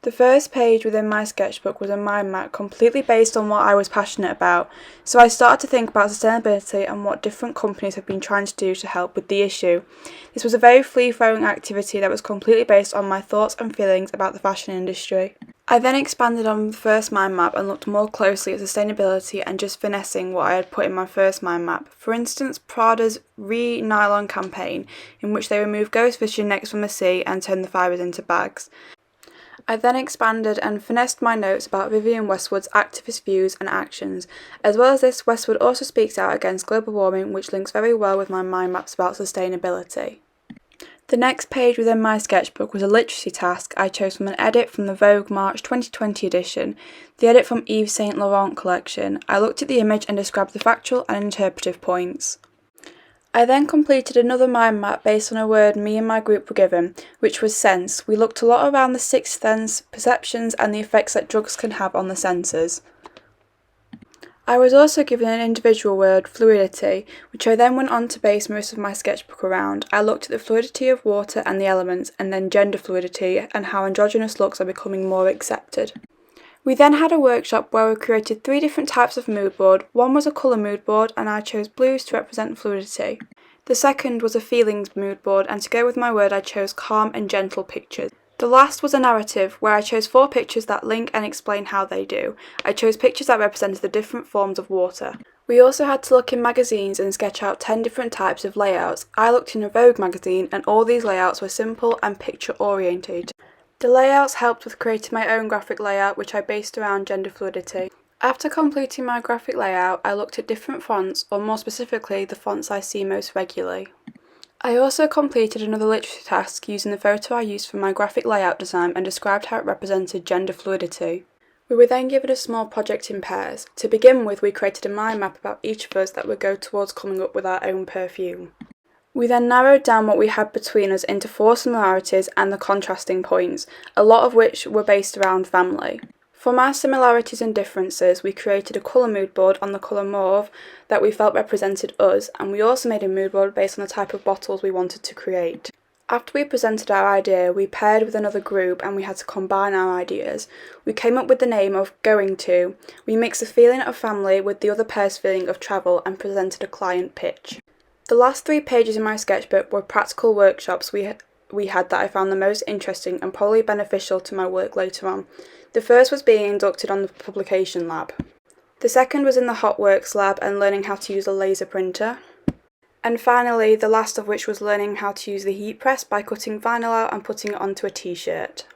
The first page within my sketchbook was a mind map completely based on what I was passionate about, so I started to think about sustainability and what different companies have been trying to do to help with the issue. This was a very free-flowing activity that was completely based on my thoughts and feelings about the fashion industry. I then expanded on the first mind map and looked more closely at sustainability and just finessing what I had put in my first mind map. For instance, Prada's Re-Nylon campaign, in which they remove ghost fishing nets from the sea and turn the fibres into bags. I then expanded and finessed my notes about Vivienne Westwood's activist views and actions. As well as this, Westwood also speaks out against global warming, which links very well with my mind maps about sustainability. The next page within my sketchbook was a literacy task I chose from an edit from the Vogue March 2020 edition, the edit from Yves Saint Laurent collection. I looked at the image and described the factual and interpretive points. I then completed another mind map based on a word me and my group were given, which was sense. We looked a lot around the sixth sense, perceptions, and the effects that drugs can have on the senses. I was also given an individual word, fluidity, which I then went on to base most of my sketchbook around. I looked at the fluidity of water and the elements, and then gender fluidity, and how androgynous looks are becoming more accepted. We then had a workshop where we created 3 different types of mood board. One was a colour mood board, and I chose blues to represent fluidity. The second was a feelings mood board, and to go with my word I chose calm and gentle pictures. The last was a narrative, where I chose 4 pictures that link and explain how they do. I chose pictures that represented the different forms of water. We also had to look in magazines and sketch out 10 different types of layouts. I looked in a Vogue magazine, and all these layouts were simple and picture oriented. The layouts helped with creating my own graphic layout, which I based around gender fluidity. After completing my graphic layout, I looked at different fonts, or more specifically, the fonts I see most regularly. I also completed another literacy task using the photo I used for my graphic layout design and described how it represented gender fluidity. We were then given a small project in pairs. To begin with, we created a mind map about each of us that would go towards coming up with our own perfume. We then narrowed down what we had between us into 4 similarities and the contrasting points, a lot of which were based around family. From our similarities and differences, we created a colour mood board on the colour mauve that we felt represented us, and we also made a mood board based on the type of bottles we wanted to create. After we presented our idea, we paired with another group and we had to combine our ideas. We came up with the name of Going To. We mixed the feeling of family with the other pair's feeling of travel and presented a client pitch. The last 3 pages in my sketchbook were practical workshops we had that I found the most interesting and probably beneficial to my work later on. The first was being inducted on the publication lab. The second was in the Hotworks lab and learning how to use a laser printer. And finally, the last of which was learning how to use the heat press by cutting vinyl out and putting it onto a t-shirt.